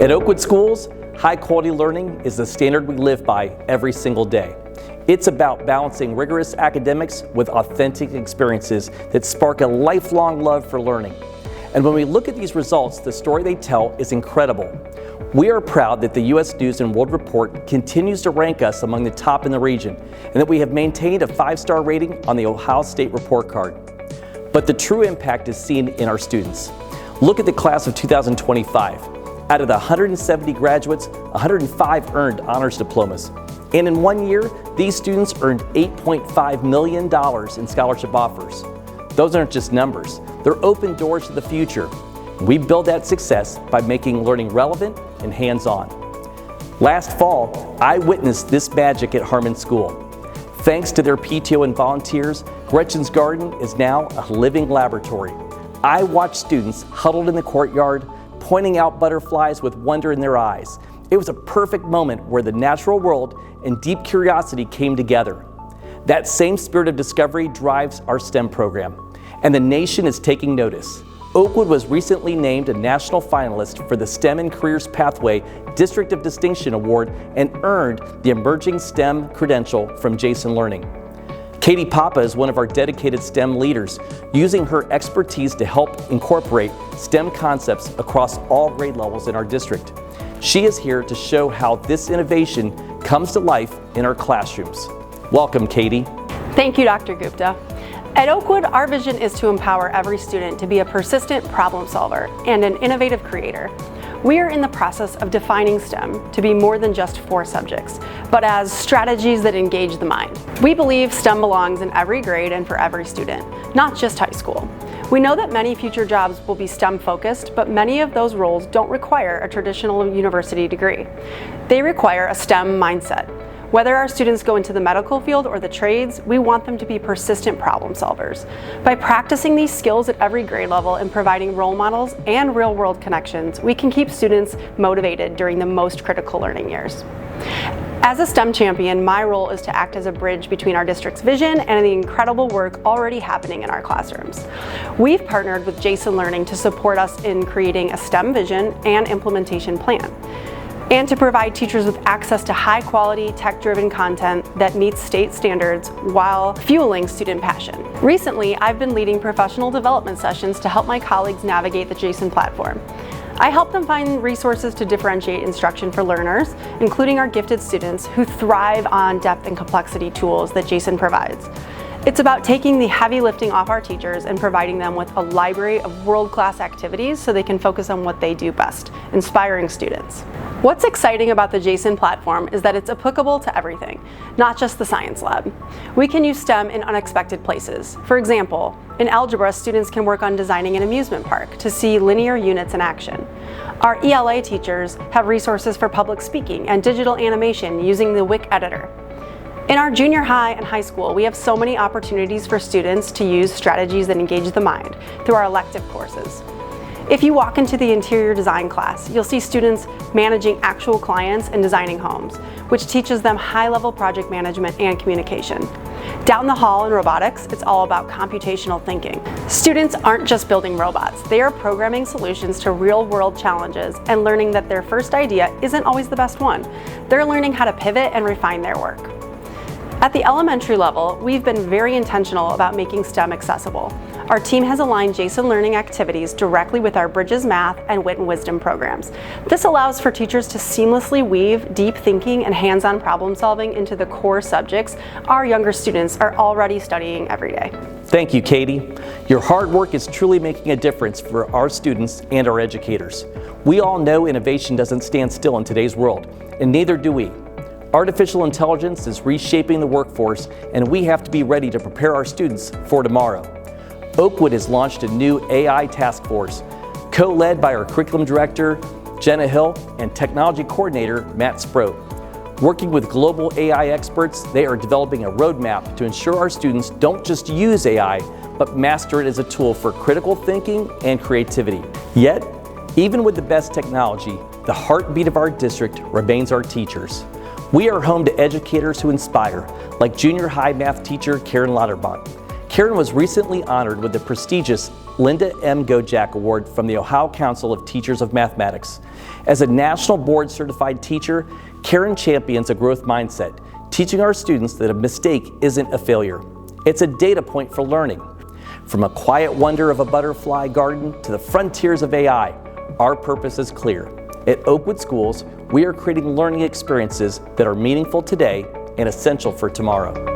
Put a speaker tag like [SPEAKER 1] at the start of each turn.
[SPEAKER 1] At Oakwood Schools, high-quality learning is the standard we live by every single day. It's about balancing rigorous academics with authentic experiences that spark a lifelong love for learning. And when we look at these results, the story they tell is incredible. We are proud that the U.S. News & World Report continues to rank us among the top in the region, and that we have maintained a 5-star rating on the Ohio State Report Card. But the true impact is seen in our students. Look at the class of 2025. Out of the 170 graduates, 105 earned honors diplomas. And in 1 year, these students earned $8.5 million in scholarship offers. Those aren't just numbers, they're open doors to the future. We build that success by making learning relevant and hands-on. Last fall, I witnessed this magic at Harmon School. Thanks to their PTO and volunteers, Gretchen's Garden is now a living laboratory. I watched students huddled in the courtyard, pointing out butterflies with wonder in their eyes. It was a perfect moment where the natural world and deep curiosity came together. That same spirit of discovery drives our STEM program, and the nation is taking notice. Oakwood was recently named a national finalist for the STEM and Careers Pathway District of Distinction Award and earned the Emerging STEM credential from Jason Learning. Katie Papa is one of our dedicated STEM leaders, using her expertise to help incorporate STEM concepts across all grade levels in our district. She is here to show how this innovation comes to life in our classrooms. Welcome, Katie.
[SPEAKER 2] Thank you, Dr. Gupta. At Oakwood, our vision is to empower every student to be a persistent problem solver and an innovative creator. We are in the process of defining STEM to be more than just 4 subjects, but as strategies that engage the mind. We believe STEM belongs in every grade and for every student, not just high school. We know that many future jobs will be STEM focused, but many of those roles don't require a traditional university degree. They require a STEM mindset. Whether our students go into the medical field or the trades, we want them to be persistent problem solvers. By practicing these skills at every grade level and providing role models and real-world connections, we can keep students motivated during the most critical learning years. As a STEM champion, my role is to act as a bridge between our district's vision and the incredible work already happening in our classrooms. We've partnered with Jason Learning to support us in creating a STEM vision and implementation plan, and to provide teachers with access to high-quality, tech-driven content that meets state standards while fueling student passion. Recently, I've been leading professional development sessions to help my colleagues navigate the Jason platform. I help them find resources to differentiate instruction for learners, including our gifted students who thrive on depth and complexity tools that Jason provides. It's about taking the heavy lifting off our teachers and providing them with a library of world-class activities so they can focus on what they do best, inspiring students. What's exciting about the Jason platform is that it's applicable to everything, not just the science lab. We can use STEM in unexpected places. For example, in algebra, students can work on designing an amusement park to see linear units in action. Our ELA teachers have resources for public speaking and digital animation using the WIC editor. In our junior high and high school, we have so many opportunities for students to use strategies that engage the mind through our elective courses. If you walk into the interior design class, you'll see students managing actual clients and designing homes, which teaches them high-level project management and communication. Down the hall in robotics, it's all about computational thinking. Students aren't just building robots, they are programming solutions to real-world challenges and learning that their first idea isn't always the best one. They're learning how to pivot and refine their work. At the elementary level, we've been very intentional about making STEM accessible. Our team has aligned Jason Learning activities directly with our Bridges Math and Wit and Wisdom programs. This allows for teachers to seamlessly weave deep thinking and hands-on problem solving into the core subjects our younger students are already studying every day.
[SPEAKER 1] Thank you, Katie. Your hard work is truly making a difference for our students and our educators. We all know innovation doesn't stand still in today's world, and neither do we. Artificial intelligence is reshaping the workforce, and we have to be ready to prepare our students for tomorrow. Oakwood has launched a new AI task force, co-led by our curriculum director, Jenna Hill, and technology coordinator, Matt Sproat. Working with global AI experts, they are developing a roadmap to ensure our students don't just use AI, but master it as a tool for critical thinking and creativity. Yet, even with the best technology, the heartbeat of our district remains our teachers. We are home to educators who inspire, like junior high math teacher Karen Lauterbach. Karen was recently honored with the prestigious Linda M. Gojak Award from the Ohio Council of Teachers of Mathematics. As a national board certified teacher, Karen champions a growth mindset, teaching our students that a mistake isn't a failure. It's a data point for learning. From a quiet wonder of a butterfly garden to the frontiers of AI, our purpose is clear. At Oakwood Schools, we are creating learning experiences that are meaningful today and essential for tomorrow.